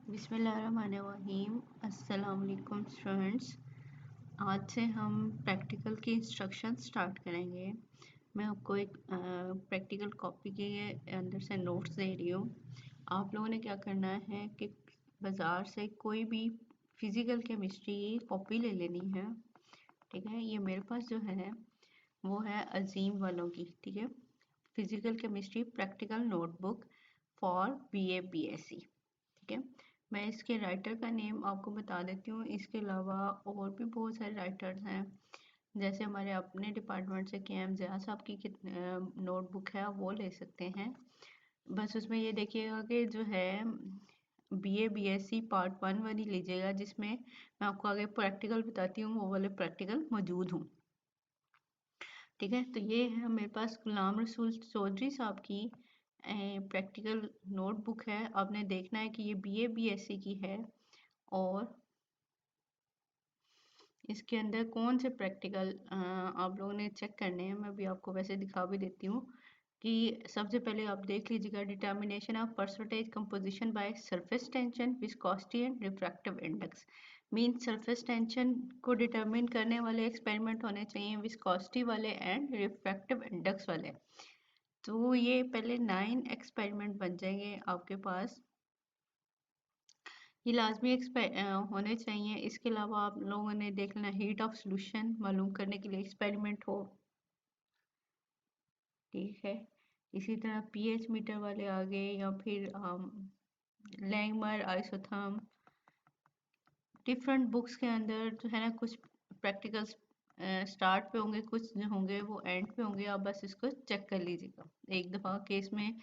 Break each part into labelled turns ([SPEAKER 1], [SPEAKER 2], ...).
[SPEAKER 1] बिस्मिल्लाहिर्रहमानिर्रहीम। अस्सलाम वालेकुम स्टूडेंट्स। आज से हम प्रैक्टिकल की इंस्ट्रक्शन स्टार्ट करेंगे। मैं आपको एक प्रैक्टिकल कॉपी के अंदर से नोट्स दे रही हूँ। आप लोगों ने क्या करना है कि बाज़ार से कोई भी फ़िज़िकल केमिस्ट्री कॉपी ले लेनी है। ठीक है, ये मेरे पास जो है वो है अजीम वालों की। ठीक है, physical chemistry practical notebook for BA BSc। ठीक है, मैं इसके राइटर का नेम आपको बता देती हूँ। इसके अलावा और भी बहुत सारे राइटर्स हैं, जैसे हमारे अपने डिपार्टमेंट से KM ज़िया साहब की नोटबुक है, आप वो ले सकते हैं। बस उसमें ये देखिएगा कि जो है BA BSc पार्ट 1 वाली लीजिएगा, जिसमें मैं आपको आगे प्रैक्टिकल बताती हूँ, वो वाले प्रैक्टिकल मौजूद हूँ। ठीक है, तो ये है मेरे पास गुलाम रसूल चौधरी साहब की प्रैक्टिकल नोटबुक है। आपने देखना है कि ये BA BSc की है और इसके अंदर कौन से प्रैक्टिकल आप लोगों ने चेक करने हैं। मैं भी आपको वैसे दिखा भी देती हूँ कि सबसे पहले आप देख लीजिएगा determination of percentage composition by surface tension, viscosity and refractive index. Mean surface tension को डिटरमिन करने वाले एक्सपेरिमेंट होने चाहिए, विस्कोसिटी वाले एंड रिफ्रैक्टिव इंडेक्स वाले। तो ये पहले 9 एक्सपेरिमेंट बन जाएंगे आपके पास, ये लाजमी होने चाहिए। इसके अलावा आप लोगों ने देखना हीट ऑफ सॉल्यूशन मालूम करने के लिए एक्सपेरिमेंट हो। ठीक है, इसी तरह pH मीटर वाले आ गए, या फिर लैंगमर आइसोथर्म। डिफरेंट बुक्स के अंदर जो है ना, कुछ प्रैक्टिकल्स स्टार्ट पे होंगे, कुछ जो होंगे वो एंड पे होंगे। आप बस इसको चेक कर लीजिएगा एक दफ़ा कि इसमें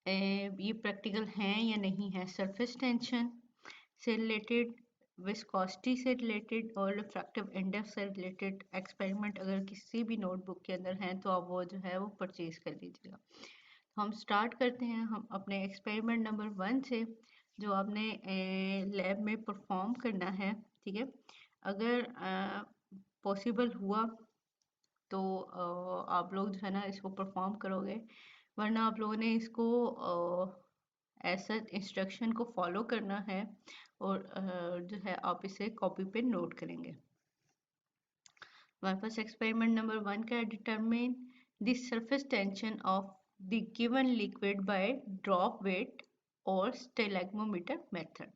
[SPEAKER 1] ये प्रैक्टिकल हैं या नहीं है। सरफेस टेंशन से रिलेटेड, विस्कोसिटी से रिलेटेड और रिफ्रैक्टिव इंडेक्स से रिलेटेड एक्सपेरिमेंट अगर किसी भी नोटबुक के अंदर हैं तो आप वो जो है वो परचेज कर लीजिएगा। हम स्टार्ट करते हैं हम अपने एक्सपेरिमेंट नंबर 1 से, जो आपने लैब में परफॉर्म करना है। ठीक है, अगर पॉसिबल हुआ तो आप लोग जो है ना इसको परफॉर्म करोगे, वरना आप लोगों ने इसको ऐसा इंस्ट्रक्शन को फॉलो करना है और जो है आप इसे कॉपी पे नोट करेंगे। हमारे पास एक्सपेरिमेंट नंबर 1 का determine the surface tension of the given liquid by drop weight और स्टेलैग्मोमीटर मेथड।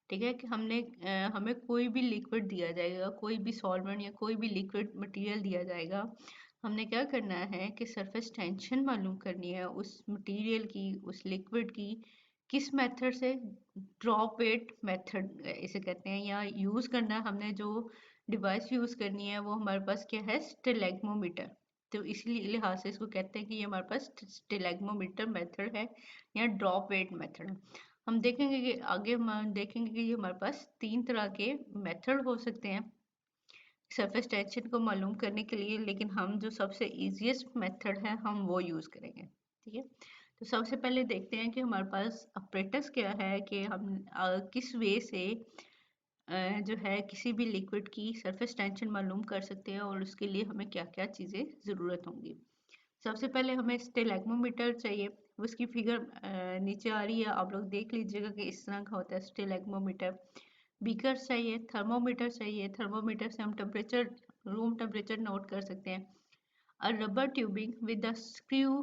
[SPEAKER 1] ठीक है, कि हमें कोई भी लिक्विड दिया जाएगा, कोई भी सॉल्वेंट या कोई भी लिक्विड मटेरियल दिया जाएगा। हमने क्या करना है कि सरफेस टेंशन मालूम करनी है उस मटेरियल की, उस लिक्विड की। किस मेथड से? ड्रॉप वेट मेथड इसे कहते हैं, या यूज़ करना है हमने जो डिवाइस यूज़ करनी है वो हमारे पास क्या है, स्टेलैग्मोमीटर। तो इसीलिए लिहाज से इसको कहते हैं कि ये हमारे पास स्टेलैग्मोमीटर मेथड है या ड्रॉप वेट मेथड है। हम देखेंगे कि आगे हम देखेंगे कि ये हमारे पास 3 तरह के मेथड हो सकते हैं सरफेस टेंशन को मालूम करने के लिए, लेकिन हम जो सबसे ईजीएस्ट मेथड है हम वो यूज़ करेंगे। ठीक है, तो सबसे पहले देखते हैं कि हमारे पास अपरेटस क्या है, कि हम किस वे से जो है किसी भी लिक्विड की सरफेस टेंशन मालूम कर सकते हैं और उसके लिए हमें क्या क्या चीज़ें ज़रूरत होंगी। सबसे पहले हमें स्टेलैग्मोमीटर चाहिए, उसकी फिगर नीचे आ रही है, आप लोग देख लीजिएगा कि इस तरह का होता है स्टेलैग्मोमीटर। बीकर चाहिए, थर्मोमीटर चाहिए, थर्मोमीटर से हम टेम्परेचर, रूम टेम्परेचर नोट कर सकते हैं। A rubber tubing with the screw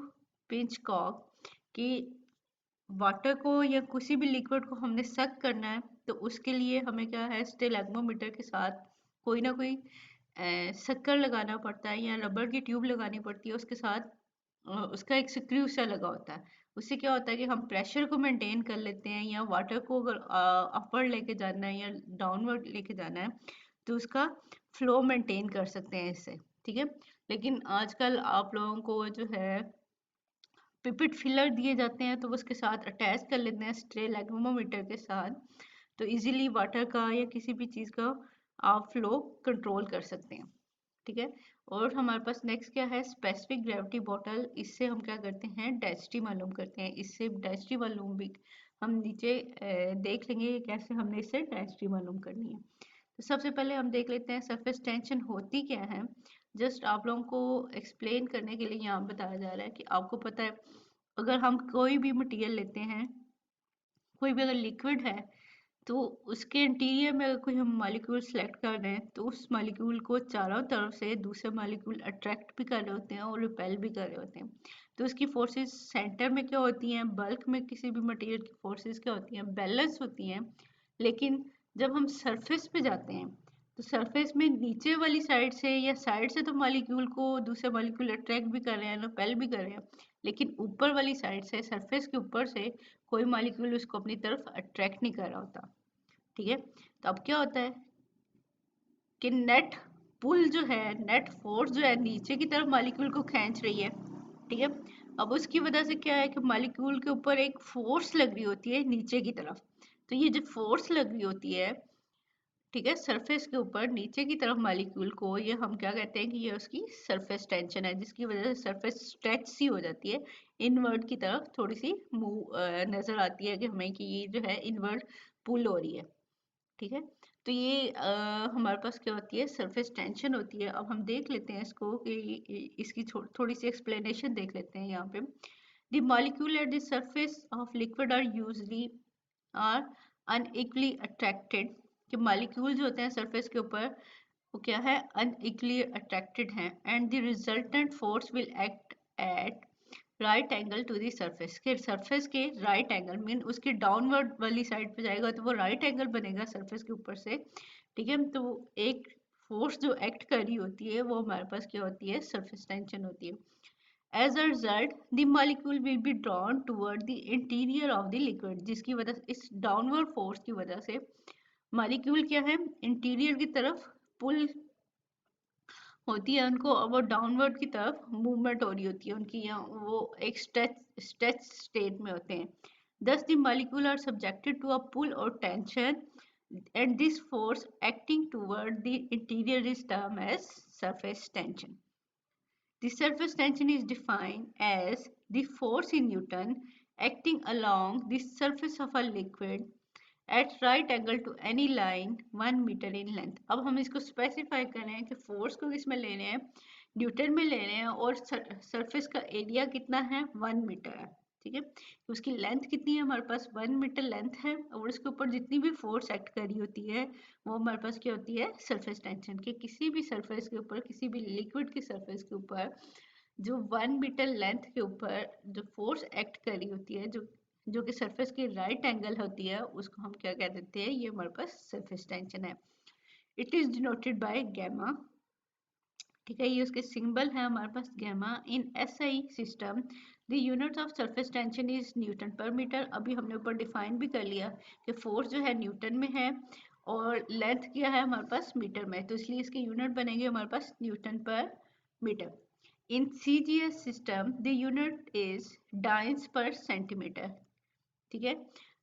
[SPEAKER 1] pinch cock, कि वाटर को या किसी भी लिक्विड को हमने सक करना है तो उसके लिए हमें क्या है, स्टेलैग्मोमीटर के साथ कोई ना कोई शक्कर लगाना पड़ता है या रबर की ट्यूब लगानी पड़ती है उसके साथ। उसका एक स्क्रू सा लगा होता है। उससे क्या होता है कि हम प्रेशर को मेंटेन कर लेते हैं, या वाटर को अगर अपवर्ड लेके जाना है या डाउनवर्ड लेके जाना है तो उसका फ्लो मेंटेन कर सकते हैं इससे। ठीक है, लेकिन आजकल आप लोगों को जो है पिपेट फिलर दिए जाते हैं तो वो उसके साथ अटैच कर लेते हैं स्टेलैग्मोमीटर के साथ, तो इजीली वाटर का या किसी भी चीज़ का आप फ्लो कंट्रोल कर सकते हैं। ठीक है, और हमारे पास नेक्स्ट क्या है, स्पेसिफिक ग्रेविटी बॉटल। इससे हम क्या करते हैं, डेंसिटी मालूम करते हैं। इससे डेंसिटी मालूम भी हम नीचे देख लेंगे कैसे हमने इससे डेंसिटी मालूम करनी है। तो सबसे पहले हम देख लेते हैं सरफेस टेंशन होती क्या है। जस्ट आप लोगों को एक्सप्लेन करने के लिए यहाँ बताया जा रहा है कि आपको पता है अगर हम कोई भी मटेरियल लेते हैं, कोई भी अगर लिक्विड है तो उसके इंटीरियर में अगर कोई हम मॉलिक्यूल सेलेक्ट कर रहे हैं तो उस मॉलिक्यूल को चारों तरफ से दूसरे मॉलिक्यूल अट्रैक्ट भी कर रहे होते हैं और रिपेल भी कर रहे होते हैं। तो उसकी फोर्सेस सेंटर में क्या होती हैं, बल्क में किसी भी मटेरियल की फोर्सेस क्या होती हैं, बैलेंस होती हैं। लेकिन जब हम सरफेस पे जाते हैं तो सरफेस में नीचे वाली साइड से या साइड से तो मॉलिक्यूल को दूसरे मॉलिक्यूल अट्रैक्ट भी कर रहे हैं, रिपेल भी कर रहे हैं, लेकिन ऊपर वाली साइड से, सरफेस के ऊपर से कोई मॉलिक्यूल उसको अपनी तरफ अट्रैक्ट नहीं कर रहा होता। ठीक है, तो अब क्या होता है कि नेट पुल जो है, नेट फोर्स जो है नीचे की तरफ मॉलिक्यूल को खींच रही है। ठीक है, अब उसकी वजह से क्या है कि मॉलिक्यूल के ऊपर एक फोर्स लग रही होती है नीचे की तरफ। तो ये जो फोर्स लग रही होती है, ठीक है, सरफेस के ऊपर नीचे की तरफ मॉलिक्यूल को, ये हम क्या कहते हैं कि ये उसकी सरफेस टेंशन है, जिसकी वजह से सरफेस स्ट्रेच सी हो जाती है, इनवर्ड की तरफ थोड़ी सी मूव नजर आती है कि हमें कि ये जो है इनवर्ड पुल हो रही है। ठीक है, तो ये हमारे पास क्या होती है, सरफेस टेंशन होती है। अब हम देख लेते हैं इसको कि इसकी थोड़ी सी एक्सप्लेनेशन देख लेते हैं यहाँ पे। The molecule at the surface of liquid are usually are unequally attracted, कि मॉलिक्यूल जो होते हैं सरफेस के ऊपर वो क्या है, अनइक्वली अट्रैक्टेड हैं, and the resultant force will act at right angle to the surface, के सरफेस के राइट एंगल मीन उसके डाउनवर्ड वाली साइड पे जाएगा तो वो राइट एंगल बनेगा सरफेस के ऊपर से। ठीक है, तो एक फोर्स जो एक्ट कर रही होती है वो हमारे पास क्या होती है, सरफेस टेंशन होती है। As a result the molecule will be drawn toward the interior of the liquid, जिसकी वजह से, इस डाउनवर्ड फोर्स की वजह से मॉलिक्यूल क्या है, इंटीरियर की तरफ पुल होती है उनको, और वो डाउनवर्ड की तरफ मूवमेंट हो रही होती है उनकी, या वो एक स्ट्रेच स्टेट में होते हैं। Thus the molecule are subjected to a pull or tension, and this force acting toward the interior is termed as surface tension. The surface tension is defined as the force in Newton acting along the surface of a liquid at right angle to any line 1 metre in length. अब हम इसको specify कर रहे हैं कि force को किस में ले रहे हैं, न्यूटन में ले रहे हैं, और सरफेस का एरिया कितना है, 1 मीटर है। ठीक है, तो उसकी लेंथ कितनी है, हमारे पास 1 मीटर लेंथ है, और इसके ऊपर जितनी भी फोर्स एक्ट करी होती है वो हमारे पास क्या होती है, सरफेस टेंशन। के किसी भी सरफेस के ऊपर, किसी भी लिक्विड की सरफेस के ऊपर जो 1 मीटर लेंथ के ऊपर जो फोर्स एक्ट करी होती है, जो कि सरफेस की राइट एंगल होती है, उसको हम क्या कह देते हैं, ये हमारे पास सरफेस टेंशन है। It is denoted by gamma. ठीक है, ये उसके सिंबल है हमारे पास gamma. In SI system the unit of surface tension is newton per metre. अभी हमने ऊपर डिफाइन भी कर लिया कि फोर्स जो है न्यूटन में है और लेंथ क्या है हमारे पास मीटर में, तो इसलिए इसके यूनिट बनेंगे हमारे पास newton per metre. In CGS system the unit is dynes per centimetre. ठीक है,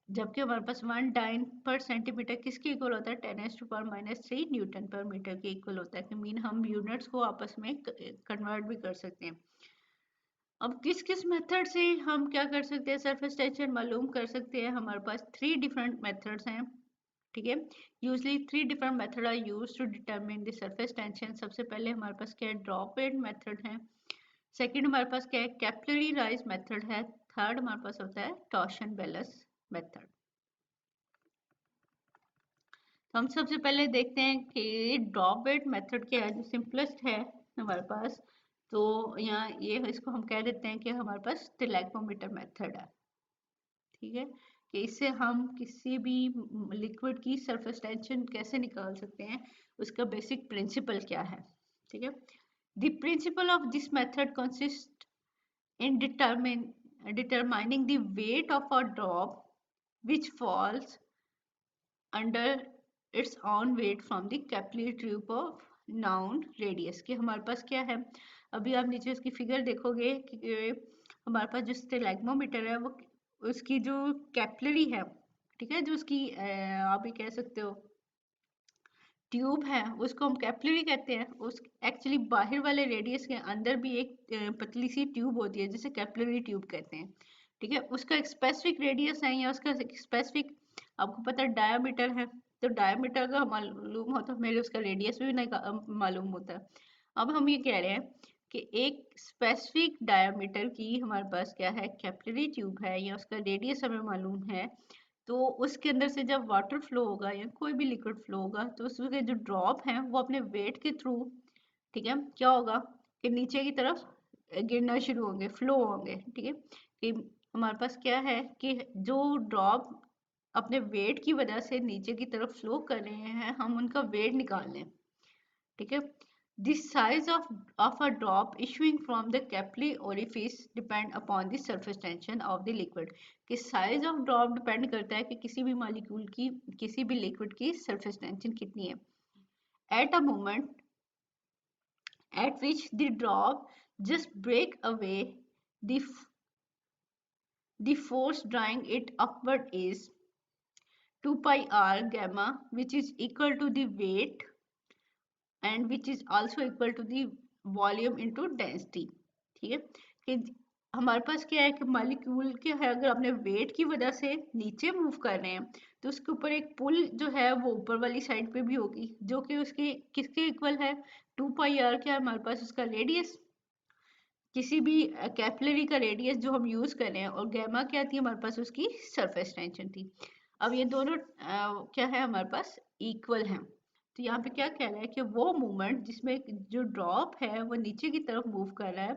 [SPEAKER 1] जबकि हमारे पास 1 डाइन पर सेंटीमीटर किसके इक्वल होता है, 10⁻³ न्यूटन पर मीटर के इक्वल होता है, कि मीन हम यूनिट्स को आपस में कन्वर्ट भी कर सकते हैं। अब किस किस मेथड से हम क्या कर सकते हैं, सरफेस टेंशन मालूम कर सकते हैं, हमारे पास 3 डिफरेंट मेथड्स हैं। ठीक है, usually 3 different method are use to determine the surface tension. सबसे पहले हमारे पास क्या है, ड्रॉप वेट मेथड है। सेकंड हमारे पास क्या है, कैपिलरी राइज मेथड है। थर्ड हमारे पास होता है टॉर्शन बैलेंस मेथड। तो हम सबसे पहले देखते हैं कि ड्रॉप वेट मेथड क्या है, जो सिंपलेस्ट है हमारे पास। तो यहाँ ये इसको हम कह देते हैं कि हमारे पास स्टिलैक्टोमीटर मेथड है। ठीक है, कि इससे हम किसी भी लिक्विड की सरफेस टेंशन कैसे निकाल सकते हैं, उसका बेसिक प्रिंसिपल क्या है। ठीक है, the principle of this method consist in determining the weight of a drop which falls under its own weight from the capillary tube of known radius। कि हमारे पास क्या है, अभी आप नीचे उसकी फिगर देखोगे कि हमारे पास जो स्टेलैग्मोमीटर है वो उसकी जो कैपिलरी है, ठीक है, जो उसकी आप ये कह सकते हो ट्यूब है, उसको हम कैपिलरी कहते हैं। उस एक्चुअली बाहर वाले रेडियस के अंदर भी एक पतली सी ट्यूब होती है जिसे कैपिलरी ट्यूब कहते हैं। ठीक है, उसका एक स्पेसिफिक रेडियस है या उसका स्पेसिफिक, आपको पता है डायामीटर है, तो डायामीटर अगर मालूम हो तो मेरे उसका रेडियस भी नहीं मालूम होता है। अब हम ये कह रहे हैं कि एक स्पेसिफिक डायामीटर की हमारे पास क्या है, कैपिलरी ट्यूब है, या उसका रेडियस हमें मालूम है, तो उसके अंदर से जब वाटर फ्लो होगा या कोई भी लिक्विड फ्लो होगा तो उसके जो ड्रॉप हैं वो अपने वेट के थ्रू, ठीक है, क्या होगा कि नीचे की तरफ गिरना शुरू होंगे, फ्लो होंगे, ठीक है। कि हमारे पास क्या है कि जो ड्रॉप अपने वेट की वजह से नीचे की तरफ फ्लो कर रहे हैं, हम उनका वेट निकाल लें, ठीक है। The size of a drop issuing from the capillary orifice depend upon the surface tension of the liquid. कि size of drop depend करता है कि किसी भी मॉलिक्यूल की, किसी भी लिक्विड की surface tension कितनी है। At a moment at which the drop just break away, the the force drawing it upward is 2 pi r gamma, which is equal to the weight and which is also equal to the volume into density, ठीक है। कि हमारे पास क्या है कि molecule के है, अगर अपने वेट की वजह से नीचे मूव कर रहे हैं तो उसके ऊपर एक पुल जो है वो ऊपर वाली साइड पे भी होगी, जो कि उसके किसके इक्वल है, 2 पाई आर, क्या है हमारे पास उसका रेडियस, किसी भी कैपिलरी का रेडियस जो हम यूज कर रहे हैं, और गैमा क्या थी हमारे पास, उसकी सरफेस टेंशन थी। अब ये दोनों क्या है हमारे पास, इक्वल हैं। तो यहाँ पे क्या कह रहा है कि वो मूवमेंट जिसमें जो ड्रॉप है वो नीचे की तरफ मूव कर रहा है,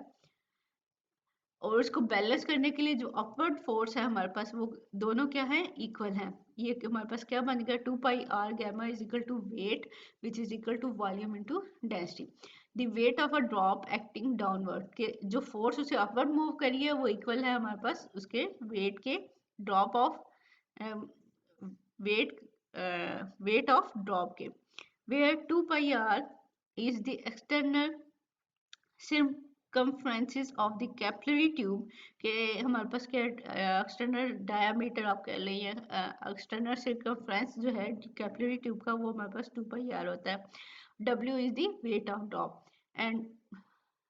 [SPEAKER 1] और उसको बैलेंस करने के लिए जो अपवर्ड फोर्स है हमारे पास, वो दोनों क्या है, इक्वल हैं। ये हमारे पास क्या बन गया, 2 pi r gamma is equal to weight which is equal to volume into density. The weight of a drop acting downward, के जो फोर्स उसे अपवर्ड मूव करी है वो इक्वल है हमारे पास उसके वेट के, drop of weight weight of drop के, where 2 pi r is the external circumferences of the capillary tube, के हमारे पास क्या एक्सटर्नल डायामीटर आप कह लें, एक्सटर्नल circumference जो है कैपिलरी ट्यूब का वो हमारे पास 2 pi r होता है। W is the weight of drop and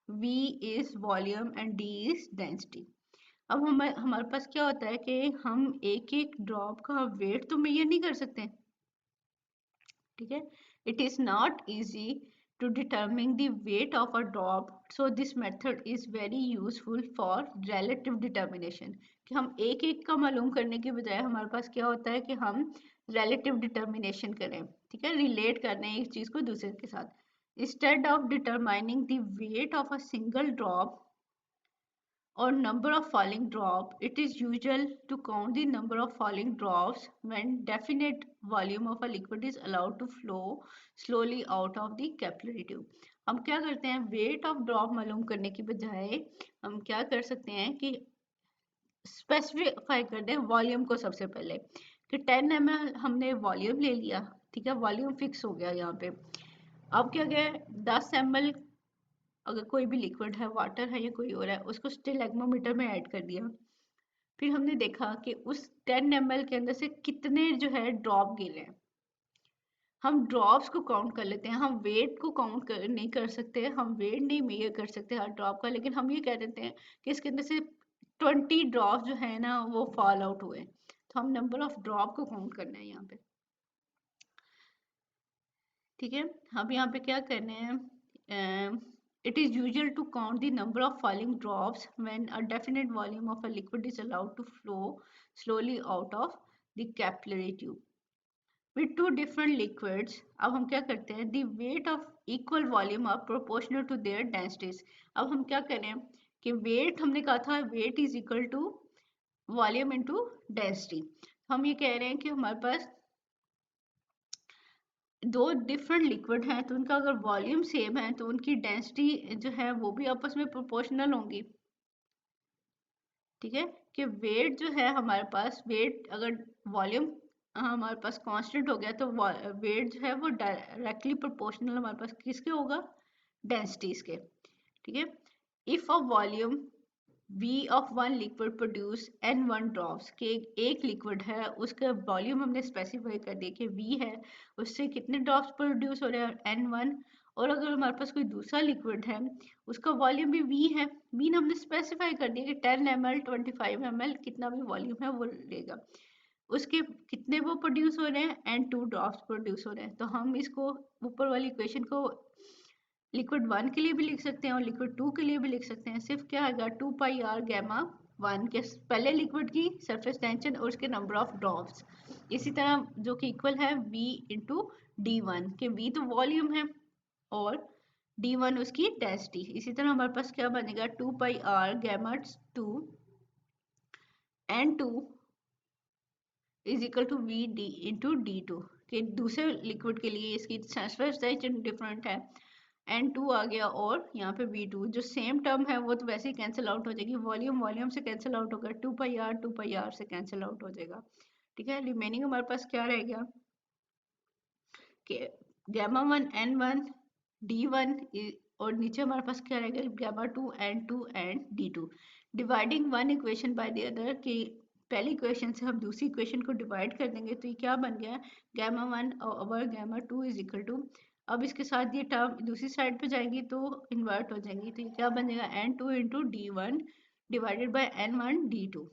[SPEAKER 1] V is volume and D is density। अब हमारे पास क्या होता है कि हम एक एक ड्रॉप का वेट तो मेजर नहीं कर सकते, ठीक है। It is not easy to determine the weight of a drop, so this method is very useful for relative determination. कि हम एक एक का मालूम करने के बजाय हमारे पास क्या होता है कि हम रिलेटिव डिटर्मिनेशन करें, ठीक है, रिलेट कर रहे हैं एक चीज को दूसरे के साथ। Instead of determining the weight of a single drop or number of falling drop, it is usual to count the number of falling drops when definite volume of a liquid is allowed to flow slowly out of the capillary tube। हम क्या करते हैं, wait of drop मालूम करने की बजाय हम क्या कर सकते हैं कि स्पेसिफाई कर दें वॉल्यूम को सबसे पहले, कि 10 ml हमने वॉल्यूम ले लिया, ठीक है, वॉल्यूम फिक्स हो गया यहाँ पे। अब क्या गया, 10 ml अगर कोई भी लिक्विड है, वाटर है या कोई और है, उसको स्टिलैग्मोमीटर में ऐड कर दिया। फिर हमने देखा कि उस 10 ml के अंदर से कितने जो है ड्रॉप गिरे हैं। हम ड्रॉप्स को काउंट कर लेते हैं, हम वेट को नहीं कर सकते, हम वेट नहीं मेजर कर सकते हर ड्रॉप का, लेकिन हम ये कह देते हैं कि इसके अंदर से 20 ड्रॉप जो है ना वो फॉल आउट हुए, तो हम नंबर ऑफ ड्रॉप को काउंट करना है यहाँ पे, ठीक है। अब यहाँ पे क्या करना है, it is usual to count the number of falling drops when a definite volume of a liquid is allowed to flow slowly out of the capillary tube with two different liquids। अब हम क्या करते हैं, the weight of equal volume are proportional to their densities। अब हम क्या करें कि weight हमने कहा था weight is equal to volume into density। हम ये कह रहे हैं कि हमारे पास दो डिफरेंट लिक्विड हैं, तो उनका अगर वॉल्यूम सेम है तो उनकी डेंसिटी जो है वो भी आपस में प्रोपोर्शनल होंगी, ठीक है। कि वेट जो है हमारे पास, वेट अगर वॉल्यूम हमारे पास कांस्टेंट हो गया तो वेट जो है वो डायरेक्टली प्रोपोर्शनल हमारे पास किसके होगा, डेंसिटीज के, ठीक है। If a volume V of one liquid produce N1 drops, के एक लिक्विड है उसका वॉल्यूम हमने स्पेसिफाई कर दिया कि V है, उससे कितने ड्रॉप्स प्रोड्यूस हो रहे हैं, N1। और अगर हमारे पास कोई दूसरा लिक्विड है उसका वॉल्यूम भी V है, V हमने स्पेसिफाई कर दिया कि 10 ml 25 ml कितना भी वॉल्यूम है वो लेगा, उसके कितने वो प्रोड्यूस हो रहे हैं, N2 ड्रॉप्स प्रोड्यूस हो रहे हैं। तो हम इसको ऊपर वाली इक्वेशन को लिक्विड 1 के लिए भी लिख सकते हैं और लिक्विड 2 के लिए भी लिख सकते हैं। सिर्फ क्या आएगा, 2 पाई आर गैमा वन के पहले लिक्विड की सरफेस टेंशन और उसके नंबर ऑफ ड्रॉप्स, इसी तरह जो कि इक्वल है v इंटू डी वन, के v तो वॉल्यूम है और d1 उसकी डेंसिटी। इसी तरह हमारे पास क्या बनेगा 2 pi r gamma 2 n2 is equal to V D into D two, के दूसरे लिक्विड के लिए इसकी सरफेस टेंशन डिफरेंट है, n2 आ गया और यहाँ पे v2 जो सेम टर्म है वो तो वैसे ही कैंसिल आउट हो जाएगी, वॉल्यूम वॉल्यूम से कैंसिल आउट होगा, 2 पाई r से कैंसिल आउट हो जाएगा। ठीक है, रिमेनिंग हमारे पास क्या रह गया कि गैमा 1 n1 d1 और नीचे हमारे पास क्या रहेगा gamma 2 n2 and d2। Dividing one equation by the other, कि पहली इक्वेशन से हम दूसरी इक्वेशन को डिवाइड कर देंगे तो ये क्या बन गया gamma 1 over gamma 2 is equal to, अब इसके साथ ये टर्म दूसरी साइड पे जाएंगी तो इन्वर्ट हो जाएंगी, तो ये क्या बन जाएगा n2 into D one divided by n1 d2।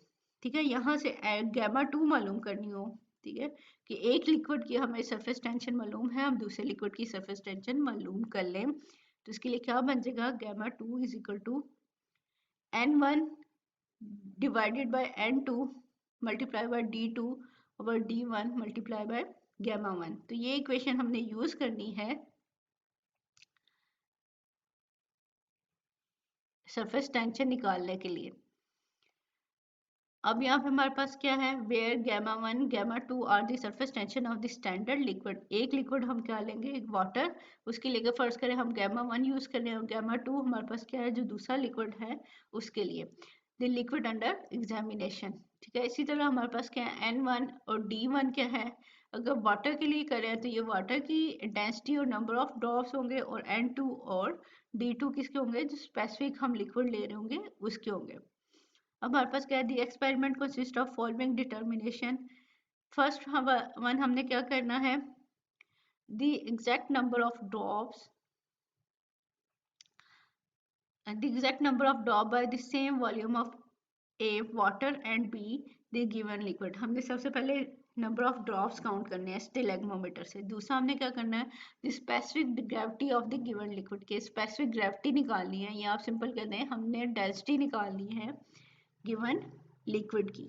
[SPEAKER 1] ठीक है, यहाँ से गैमा 2 मालूम करनी हो, ठीक है, कि एक लिक्विड की हमें सरफेस टेंशन मालूम है, हम दूसरे लिक्विड की सरफेस टेंशन मालूम कर लें, तो इसके लिए क्या बन जाएगा gamma 2 is equal to n1 divided by n2 multiply by d2 over d1 multiply by gamma 1। तो ये इक्वेशन हमने यूज करनी है सरफेस टेंशन निकालने के लिए। अब यहाँ पे हमारे पास क्या है where gamma 1 gamma 2 are the surface tension of the standard liquid, एक लिक्विड हम क्या लेंगे एक वाटर, उसके लिए फर्ज करें हम गैमा 1 यूज कर रहे हैं और गैमा 2 हमारे पास क्या है जो दूसरा लिक्विड है उसके लिए द लिक्विड अंडर एग्जामिनेशन। ठीक है, इसी तरह हमारे पास क्या है n1 और d1 क्या है, अगर वाटर के लिए करें तो ये वाटर की डेंसिटी और नंबर ऑफ ड्रॉप्स होंगे और n2 और d2 किसके होंगे जो स्पेसिफिक हम लिक्विड ले रहे होंगे उसके होंगे। अब हमारे पास क्या है the experiment consist of following determination. First one हमने क्या करना है the exact number of drops and the exact number of drop by the same volume of A water and B the given liquid। हमने सबसे पहले number of drops count करने हैं स्टिलेग्मोमीटर से, दूसरा हमने क्या करना है the specific gravity of the given liquid के स्पेसिफिक ग्रेविटी निकालनी है, या आप सिंपल कहते हैं हमने डेंसिटी निकालनी है गिवन लिक्विड की।